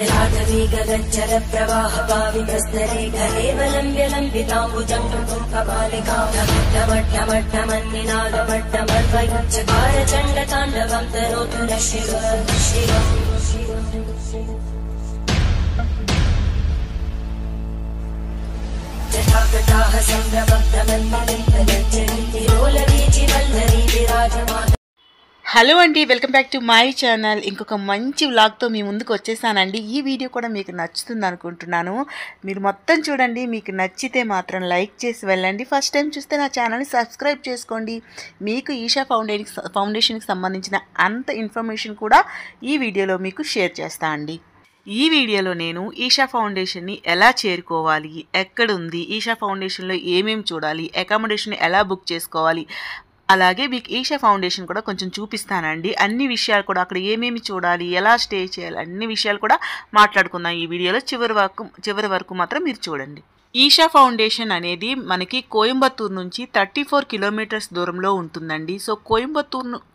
राघवी गगनचर प्रवाह पावितस्तरे घलेवलम्ब्यलम्बिताम्बुजङ्गं कपालिका ढमढमढमढमन्निनादभट्टमर्वयुच्चकार चण्डताण्डवं तनोतु न शिव शिव जटाकटाः सम्भ्रमभ्रमन्निलिम्पलज्जरीतिरोलवीचि वल्लरी विराजमान. హలో అండి, welcome back to my channel. ఇంకొక మంచి వ్లాగ్తో మీ ముందుకు వచ్చేసానండి. ఈ వీడియో కూడా మీకు నచ్చుతుంది అనుకుంటున్నాను. మీరు మొత్తం చూడండి, మీకు నచ్చితే మాత్రం లైక్ చేసి వెళ్ళండి. ఫస్ట్ టైం చూస్తే నా ఛానల్ని సబ్స్క్రైబ్ చేసుకోండి. మీకు ఈషా ఫౌండేషన్కి సంబంధించిన అంత ఇన్ఫర్మేషన్ కూడా ఈ వీడియోలో మీకు షేర్ చేస్తా అండి. ఈ వీడియోలో నేను ఈషా ఫౌండేషన్ని ఎలా చేరుకోవాలి, ఎక్కడుంది, ఈషా ఫౌండేషన్లో ఏమేమి చూడాలి, అకామిడేషన్ ఎలా బుక్ చేసుకోవాలి, అలాగే మీకు ఈషా ఫౌండేషన్ కూడా కొంచెం చూపిస్తానండి. అన్ని విషయాలు కూడా అక్కడ ఏమేమి చూడాలి, ఎలా స్టే చేయాలి, అన్ని విషయాలు కూడా మాట్లాడుకుందాం ఈ వీడియోలో. చివరి వరకు మాత్రం మీరు చూడండి. ఈషా ఫౌండేషన్ అనేది మనకి కోయంబత్తూరు నుంచి 34 కిలోమీటర్స్ దూరంలో ఉంటుందండి. సో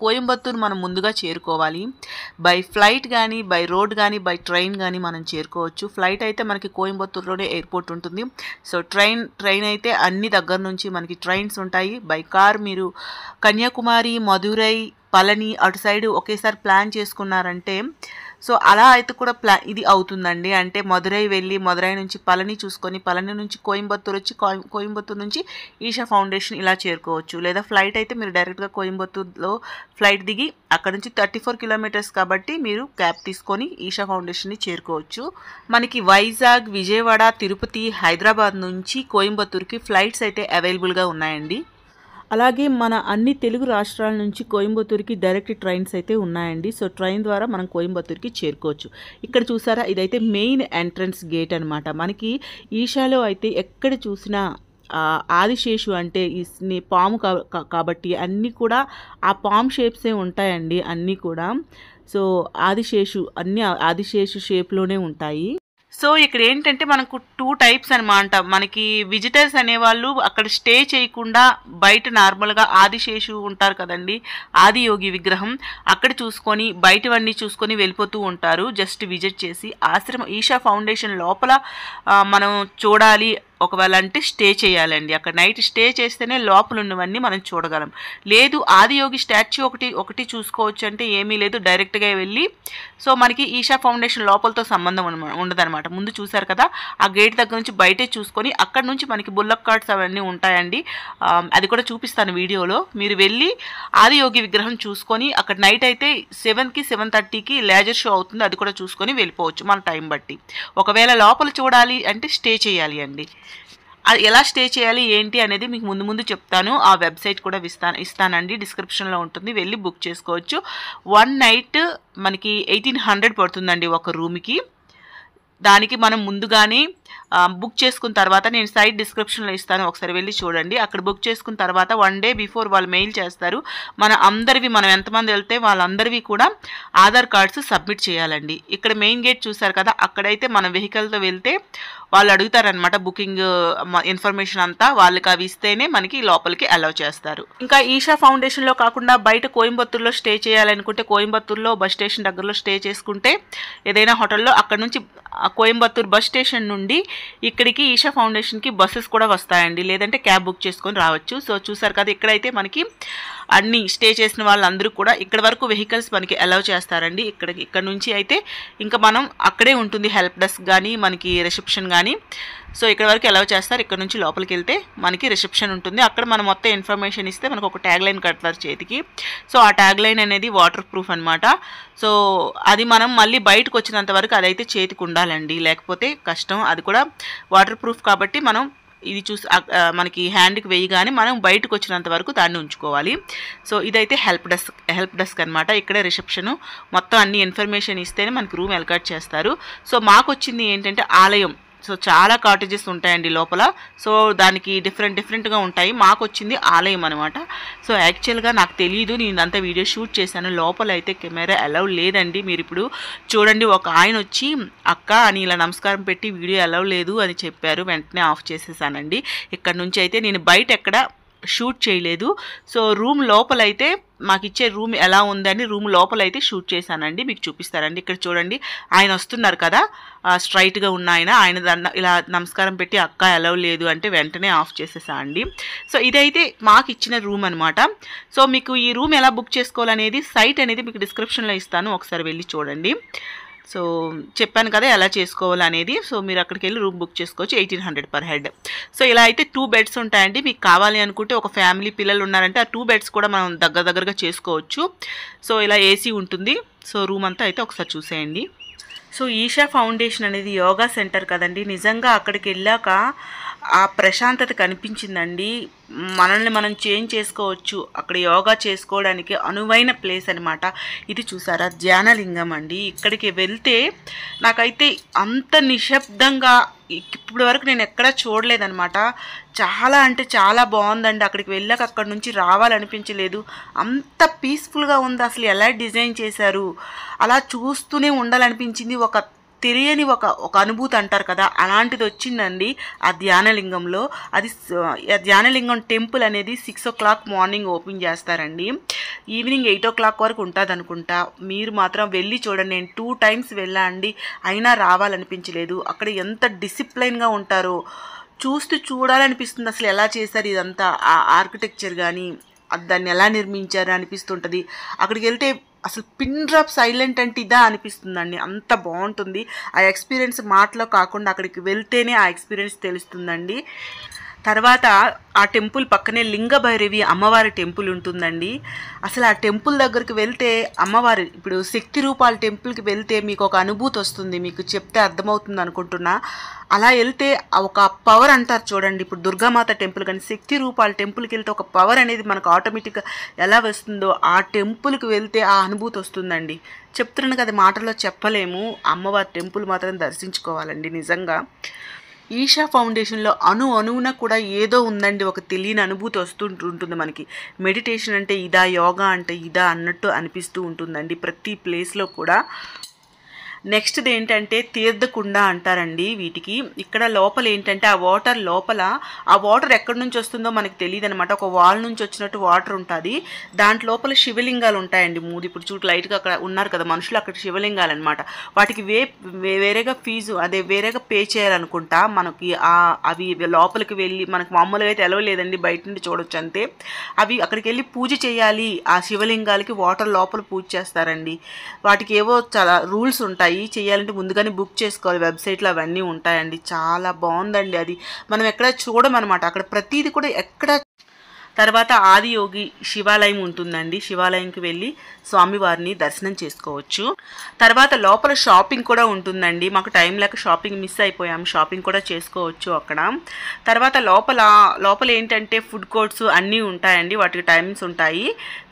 కోయంబత్తూరు మనం ముందుగా చేరుకోవాలి. బై ఫ్లైట్ కానీ, బై రోడ్ కానీ, బై ట్రైన్ కానీ మనం చేరుకోవచ్చు. ఫ్లైట్ అయితే మనకి కోయంబత్తూరులోనే ఎయిర్పోర్ట్ ఉంటుంది. సో ట్రైన్ అయితే అన్ని దగ్గర నుంచి మనకి ట్రైన్స్ ఉంటాయి. బై కార్ మీరు కన్యాకుమారి, మధురై, పళని అటు సైడ్ ఒకేసారి ప్లాన్ చేసుకున్నారంటే సో అలా అయితే కూడా ఇది అవుతుందండి. అంటే మధురై వెళ్ళి మధురై నుంచి పళని చూసుకొని పళని నుంచి కోయంబత్తూరు వచ్చి కోయంబత్తూరు నుంచి ఈషా ఫౌండేషన్ ఇలా చేరుకోవచ్చు. లేదా ఫ్లైట్ అయితే మీరు డైరెక్ట్గా కోయంబత్తూరులో ఫ్లైట్ దిగి అక్కడ నుంచి 34 కిలోమీటర్స్ కాబట్టి మీరు క్యాబ్ తీసుకొని ఈషా ఫౌండేషన్ని చేరుకోవచ్చు. మనకి వైజాగ్, విజయవాడ, తిరుపతి, హైదరాబాద్ నుంచి కోయంబత్తూరుకి ఫ్లైట్స్ అయితే అవైలబుల్గా ఉన్నాయండి. అలాగే మన అన్ని తెలుగు రాష్ట్రాల నుంచి కోయంబత్తూరుకి డైరెక్ట్ ట్రైన్స్ అయితే ఉన్నాయండి. సో ట్రైన్ ద్వారా మనం కోయంబత్తూరుకి చేరుకోవచ్చు. ఇక్కడ చూసారా, ఇదైతే మెయిన్ ఎంట్రన్స్ గేట్ అనమాట. మనకి ఈషాలో అయితే ఎక్కడ చూసినా ఆదిశేషు అంటే ఈ పాము కాబట్టి అన్నీ కూడా ఆ పాము షేప్సే ఉంటాయండి అన్నీ కూడా. సో అన్ని ఆదిశేషు షేప్లోనే ఉంటాయి. సో ఇక్కడ ఏంటంటే మనకు 2 టైప్స్ అనమాట. మనకి విజిటర్స్ అనేవాళ్ళు అక్కడ స్టే చేయకుండా బయట నార్మల్గా ఆదిశేషు ఉంటారు కదండి, ఆదియోగి విగ్రహం అక్కడ చూసుకొని బయటవన్నీ చూసుకొని వెళ్ళిపోతూ ఉంటారు. జస్ట్ విజిట్ చేసి ఈషా ఫౌండేషన్ లోపల మనం చూడాలి ఒకవేళ అంటే స్టే చేయాలండి. అక్కడ నైట్ స్టే చేస్తేనే లోపల ఉన్నవన్నీ మనం చూడగలం. లేదు ఆదియోగి స్టాచ్యూ ఒకటి చూసుకోవచ్చు అంటే ఏమీ లేదు, డైరెక్ట్గా వెళ్ళి సో మనకి ఈషా ఫౌండేషన్ లోపలతో సంబంధం ఉండదన్నమాట. ముందు చూసారు కదా, ఆ గేట్ దగ్గర నుంచి బయటే చూసుకొని అక్కడ నుంచి మనకి బుల్లక్ కార్డ్స్ అవన్నీ ఉంటాయండి. అది కూడా చూపిస్తాను వీడియోలో. మీరు వెళ్ళి ఆదియోగి విగ్రహం చూసుకొని అక్కడ నైట్ అయితే 7కి 7:30కి లేజర్ షో అవుతుంది, అది కూడా చూసుకొని వెళ్ళిపోవచ్చు మన టైం బట్టి. ఒకవేళ లోపల చూడాలి అంటే స్టే చేయాలి అండి. అది ఎలా స్టే చేయాలి ఏంటి అనేది మీకు ముందు చెప్తాను. ఆ వెబ్సైట్ కూడా ఇస్తానండి, డిస్క్రిప్షన్లో ఉంటుంది, వెళ్ళి బుక్ చేసుకోవచ్చు. 1 నైట్ మనకి 1800 పడుతుందండి ఒక రూమ్కి. దానికి మనం ముందుగానే బుక్ చేసుకున్న తర్వాత నేను సైట్ డిస్క్రిప్షన్లో ఇస్తాను, ఒకసారి వెళ్ళి చూడండి. అక్కడ బుక్ చేసుకున్న తర్వాత 1 డే బిఫోర్ వాళ్ళు మెయిల్ చేస్తారు. మనం ఎంతమంది వెళ్తే వాళ్ళందరివి కూడా ఆధార్ కార్డ్స్ సబ్మిట్ చేయాలండి. ఇక్కడ మెయిన్ గేట్ చూసారు కదా, అక్కడైతే మన వెహికల్తో వెళ్తే వాళ్ళు అడుగుతారనమాట బుకింగ్ ఇన్ఫర్మేషన్ అంతా. వాళ్ళకి అవి ఇస్తేనే మనకి లోపలికి అలౌ చేస్తారు. ఇంకా ఈషా ఫౌండేషన్లో కాకుండా బయట కోయంబత్తూరులో స్టే చేయాలనుకుంటే కోయంబత్తూరులో బస్ స్టేషన్ దగ్గరలో స్టే చేసుకుంటే ఏదైనా హోటల్లో అక్కడ నుంచి కోయంబత్తూరు బస్ స్టేషన్ నుండి ఇక్కడికి ఈషా ఫౌండేషన్కి బస్సెస్ కూడా వస్తాయండి. లేదంటే క్యాబ్ బుక్ చేసుకొని రావచ్చు. సో చూసారు కదా, ఇక్కడైతే మనకి అన్ని స్టే చేసిన వాళ్ళందరూ కూడా ఇక్కడ వరకు వెహికల్స్ మనకి అలౌ చేస్తారండి. ఇక్కడ నుంచి అయితే ఇంకా మనం అక్కడే ఉంటుంది హెల్ప్ డెస్క్ కానీ మనకి రిసెప్షన్ కానీ. సో ఇక్కడ వరకు అలౌ చేస్తారు. ఇక్కడ నుంచి లోపలికి వెళ్తే మనకి రిసెప్షన్ ఉంటుంది. అక్కడ మనం మొత్తం ఇన్ఫర్మేషన్ ఇస్తే మనకు ఒక ట్యాగ్ లైన్ కడతారు చేతికి. సో ఆ ట్యాగ్ లైన్ అనేది వాటర్ ప్రూఫ్ అనమాట. సో అది మనం మళ్ళీ బయటకు వచ్చినంత వరకు అదైతే చేతికి ఉండాలండి, లేకపోతే కష్టం. అది కూడా వాటర్ ప్రూఫ్ కాబట్టి మనం ఇది మనకి హ్యాండ్కి వేయగానే మనం బయటకు వచ్చినంత వరకు దాన్ని ఉంచుకోవాలి. సో ఇదైతే హెల్ప్ డెస్క్ అనమాట. ఇక్కడే రిసెప్షను, మొత్తం అన్ని ఇన్ఫర్మేషన్ ఇస్తేనే మనకి రూమ్ అలకాట్ చేస్తారు. సో మాకు వచ్చింది ఏంటంటే ఆలయం. సో చాలా కాటేజెస్ ఉంటాయండి లోపల. సో దానికి డిఫరెంట్గా ఉంటాయి. మాకు వచ్చింది ఆలయం అనమాట. సో యాక్చువల్గా నాకు తెలియదు, నేను అంతా వీడియో షూట్ చేశాను. లోపల అయితే కెమెరా అలౌ లేదండి. మీరు ఇప్పుడు చూడండి, ఒక ఆయన వచ్చి అక్క అని ఇలా నమస్కారం పెట్టి వీడియో అలౌ లేదు అని చెప్పారు. వెంటనే ఆఫ్ చేసేసానండి. ఇక్కడ నుంచి అయితే నేను బయట ఎక్కడ షూట్ చేయలేదు. సో రూమ్ లోపలైతే మాకు ఇచ్చే రూమ్ ఎలా ఉందని రూమ్ లోపల అయితే షూట్ చేశానండి, మీకు చూపిస్తారండి. ఇక్కడ చూడండి, ఆయన వస్తున్నారు కదా స్ట్రైట్గా ఉన్న ఆయన ఇలా నమస్కారం పెట్టి అక్క ఎలా లేదు అంటే వెంటనే ఆఫ్ చేసేసా అండి. సో ఇదైతే మాకు ఇచ్చిన రూమ్ అనమాట. సో మీకు ఈ రూమ్ ఎలా బుక్ చేసుకోవాలనేది సైట్ అనేది మీకు డిస్క్రిప్షన్లో ఇస్తాను, ఒకసారి వెళ్ళి చూడండి. సో చెప్పాను కదా ఎలా చేసుకోవాలనేది. సో మీరు అక్కడికి వెళ్ళి రూమ్ బుక్ చేసుకోవచ్చు, 1800 పర్ హెడ్. సో ఇలా అయితే 2 బెడ్స్ ఉంటాయండి. మీకు కావాలి అనుకుంటే ఒక ఫ్యామిలీ పిల్లలు ఉన్నారంటే ఆ 2 బెడ్స్ కూడా మనం దగ్గరగా చేసుకోవచ్చు. సో ఇలా ఏసీ ఉంటుంది. సో రూమ్ అంతా అయితే ఒకసారి చూసేయండి. సో ఈషా ఫౌండేషన్ అనేది యోగా సెంటర్ కదండి, నిజంగా అక్కడికి వెళ్ళాక ఆ ప్రశాంతత కనిపించిందండి. మనల్ని మనం చేంజ్ చేసుకోవచ్చు, అక్కడ యోగా చేసుకోవడానికి అనువైన ప్లేస్ అనమాట. ఇది చూసారా ధ్యానలింగం అండి. ఇక్కడికి వెళ్తే నాకైతే అంత నిశ్శబ్దంగా ఇప్పటి వరకు నేను ఎక్కడా చూడలేదనమాట. చాలా అంటే చాలా బాగుందండి. అక్కడికి వెళ్ళాక అక్కడి నుంచి రావాలనిపించలేదు, అంత పీస్ఫుల్గా ఉంది. అసలు ఎలా డిజైన్ చేశారు, అలా చూస్తూనే ఉండాలనిపించింది. ఒక తెలియని ఒక అనుభూతి అంటారు కదా, అలాంటిది వచ్చిందండి ఆ ధ్యానలింగంలో. అది ధ్యానలింగం టెంపుల్ అనేది 6 o'clock మార్నింగ్ ఓపెన్ చేస్తారండి, ఈవినింగ్ 8 o'clock వరకు ఉంటుంది అనుకుంటా. మీరు మాత్రం వెళ్ళి చూడండి. నేను 2 times వెళ్ళా అండి, అయినా రావాలనిపించలేదు. అక్కడ ఎంత డిసిప్లైన్గా ఉంటారో చూడాలనిపిస్తుంది. అసలు ఎలా చేశారు ఇదంతా, ఆ ఆర్కిటెక్చర్ కానీ దాన్ని ఎలా నిర్మించారు అనిపిస్తుంటుంది. అక్కడికి వెళ్తే అసలు పిన్ డ్రాప్ సైలెంట్ అంటే ఇదా అనిపిస్తుందండి, అంత బాగుంటుంది. ఆ ఎక్స్పీరియన్స్ మాటలో కాకుండా అక్కడికి వెళ్తేనే ఆ ఎక్స్పీరియన్స్ తెలుస్తుందండి. తర్వాత ఆ టెంపుల్ పక్కనే లింగభైరవి అమ్మవారి టెంపుల్ ఉంటుందండి. అసలు ఆ టెంపుల్ దగ్గరికి వెళ్తే అమ్మవారి ఇప్పుడు శక్తి రూపాల టెంపుల్కి వెళ్తే మీకు ఒక అనుభూతి వస్తుంది, మీకు చెప్తే అర్థమవుతుంది అనుకుంటున్నా. అలా వెళ్తే ఒక పవర్ అంటారు చూడండి, ఇప్పుడు దుర్గామాత టెంపుల్ కానీ శక్తి రూపాల టెంపుల్కి వెళ్తే ఒక పవర్ అనేది మనకు ఆటోమేటిక్గా ఎలా వస్తుందో ఆ టెంపుల్కి వెళ్తే ఆ అనుభూతి వస్తుందండి. చెప్తున్నాను కదా, మాటల్లో చెప్పలేము. అమ్మవారి టెంపుల్ మాత్రం దర్శించుకోవాలండి నిజంగా. ఈషా ఫౌండేషన్లో అణువున కూడా ఏదో ఉందండి, ఒక తెలియని అనుభూతి వస్తుంటుంది మనకి. మెడిటేషన్ అంటే ఇదా, యోగా అంటే ఇదా అన్నట్టు అనిపిస్తూ ఉంటుందండి ప్రతి ప్లేస్లో కూడా. నెక్స్ట్ది ఏంటంటే తీర్థకుండ అంటారండి వీటికి. ఇక్కడ లోపల ఏంటంటే ఆ వాటర్ లోపల, ఆ వాటర్ ఎక్కడి నుంచి వస్తుందో మనకి తెలియదు అనమాట. ఒక వాల్ నుంచి వచ్చినట్టు వాటర్ ఉంటుంది, దాంట్ లోపల శివలింగాలు ఉంటాయండి. ఇప్పుడు చూడు లైట్గా అక్కడ ఉన్నారు కదా మనుషులు, అక్కడ శివలింగాలు అనమాట. వాటికి వేరేగా ఫీజు అదే వేరేగా పే చేయాలనుకుంటా మనకి. అవి లోపలికి వెళ్ళి మనకు మామూలుగా అయితే ఎలా లేదండి, బయట నుండి చూడొచ్చు అంతే. అవి అక్కడికి వెళ్ళి పూజ చేయాలి, ఆ శివలింగాలకి వాటర్ లోపల పూజ చేస్తారండి. వాటికి ఏవో చాలా రూల్స్ ఉంటాయి, చేయాలంటే ముందుగానే బుక్ చేసుకోవాలి, వెబ్సైట్లో అవన్నీ ఉంటాయండి. చాలా బాగుందండి అది, మనం ఎక్కడ చూడమన్నమాట. అక్కడ ప్రతిదీ కూడా ఎక్కడ. తర్వాత ఆదియోగి శివాలయం ఉంటుందండి, శివాలయంకి వెళ్ళి స్వామివారిని దర్శనం చేసుకోవచ్చు. తర్వాత లోపల షాపింగ్ కూడా ఉంటుందండి. మాకు టైం లేక షాపింగ్ మిస్ అయిపోయాము, షాపింగ్ కూడా చేసుకోవచ్చు అక్కడ. తర్వాత లోపల ఏంటంటే ఫుడ్ కోర్ట్స్ అన్నీ ఉంటాయండి, వాటికి టైమింగ్స్ ఉంటాయి.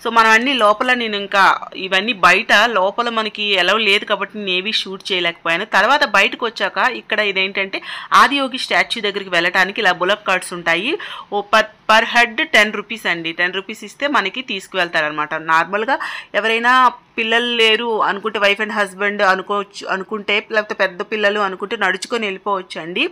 సో మనం అన్నీ లోపల, నేను ఇంకా ఇవన్నీ బయట, లోపల మనకి ఎలా లేదు కాబట్టి నేవి షూట్ చేయలేకపోయాను. తర్వాత బయటకు వచ్చాక ఇక్కడ ఇదేంటంటే ఆదియోగి స్టాచ్యూ దగ్గరికి వెళ్ళడానికి ఇలా బులక్ కార్డ్స్ ఉంటాయి. పర్ హెడ్ 10 rupees అండి. 10 rupees ఇస్తే మనకి తీసుకువెళ్తారనమాట. నార్మల్గా ఎవరైనా పిల్లలు లేరు అనుకుంటే, వైఫ్ అండ్ హస్బెండ్ అనుకుంటే, లేకపోతే పెద్ద పిల్లలు అనుకుంటే నడుచుకొని వెళ్ళిపోవచ్చు అండి.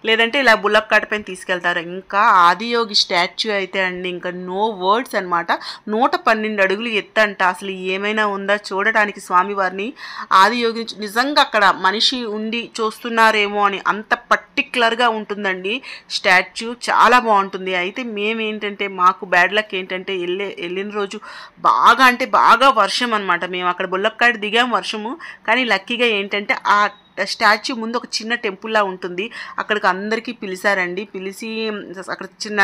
లేదంటే ఇలా బుల్లక్ కార్ట్ పైన తీసుకెళ్తారు. ఇంకా ఆదియోగి స్టాచ్యూ అయితే అండి ఇంకా నో వర్డ్స్ అనమాట. 112 అడుగులు ఎత్తంట. అసలు ఏమైనా ఉందా చూడటానికి స్వామివారిని. ఆదియోగి నిజంగా అక్కడ మనిషి ఉండి చూస్తున్నారేమో అని అంత పర్టిక్యులర్గా ఉంటుందండి స్టాచ్యూ, చాలా బాగుంటుంది. అయితే మేమేంటంటే మాకు బ్యాడ్ లక్ ఏంటంటే వెళ్ళిన రోజు బాగా అంటే బాగా వర్షం అనమాట. మేము అక్కడ బుల్లక్కాడ దిగాం వర్షము, కానీ లక్కీగా ఏంటంటే ఆ స్టాచ్యూ ముందు ఒక చిన్న టెంపుల్లా ఉంటుంది, అక్కడికి అందరికీ పిలిచారండి. పిలిచి అక్కడ చిన్న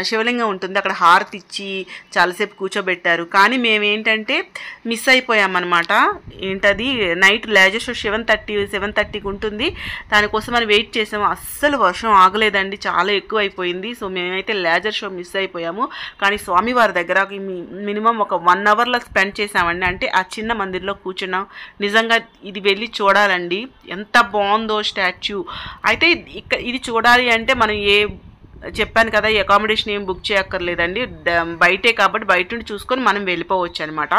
శివలింగం ఉంటుంది, అక్కడ హారతి ఇచ్చి చాలాసేపు కూర్చోబెట్టారు. కానీ మేమేంటంటే మిస్ అయిపోయామన్నమాట. ఏంటది నైట్ లేజర్ షో 7:30కి ఉంటుంది, దానికోసం మనం వెయిట్ చేసాము. అస్సలు వర్షం ఆగలేదండి, చాలా ఎక్కువ అయిపోయింది. సో మేమైతే లేజర్ షో మిస్ అయిపోయాము. కానీ స్వామివారి దగ్గర మినిమం ఒక 1 hourలో స్పెండ్ చేసామండి. అంటే ఆ చిన్న మందిర్లో కూర్చున్నాం. నిజంగా ఇది వెళ్ళి చూడాలండి, ఎంత బాగుందో స్టాచ్యూ. అయితే ఇది చూడాలి అంటే మనం చెప్పాను కదా, ఈ అకామిడేషన్ ఏం బుక్ చేయక్కర్లేదండి, బయటే కాబట్టి బయట నుండి చూసుకొని మనం వెళ్ళిపోవచ్చు అనమాట.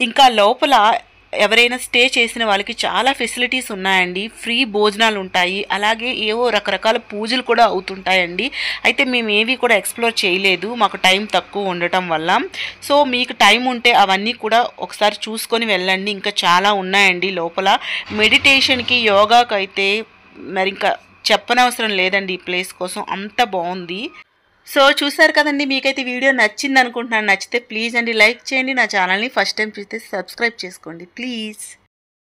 ఇంకా లోపల ఎవరైనా స్టే చేసిన వాళ్ళకి చాలా ఫెసిలిటీస్ ఉన్నాయండి. ఫ్రీ భోజనాలు ఉంటాయి, అలాగే ఏవో రకరకాల పూజలు కూడా అవుతుంటాయండి. అయితే మేము ఏవి కూడా ఎక్స్ప్లోర్ చేయలేదు, మాకు టైం తక్కువ ఉండటం వల్ల. సో మీకు టైం ఉంటే అవన్నీ కూడా ఒకసారి చూసుకొని వెళ్ళండి. ఇంకా చాలా ఉన్నాయండి లోపల. మెడిటేషన్కి, యోగాకి అయితే మరి ఇంకా చెప్పనవసరం లేదండి. ఈ ప్లేస్ కోసం అంత బాగుంది. సో చూసారు కదండి, మీకైతే వీడియో నచ్చింది అనుకుంటున్నాను. నచ్చితే ప్లీజ్ అండి లైక్ చేయండి. నా ఛానల్ని ఫస్ట్ టైం చూస్తే సబ్స్క్రైబ్ చేసుకోండి ప్లీజ్.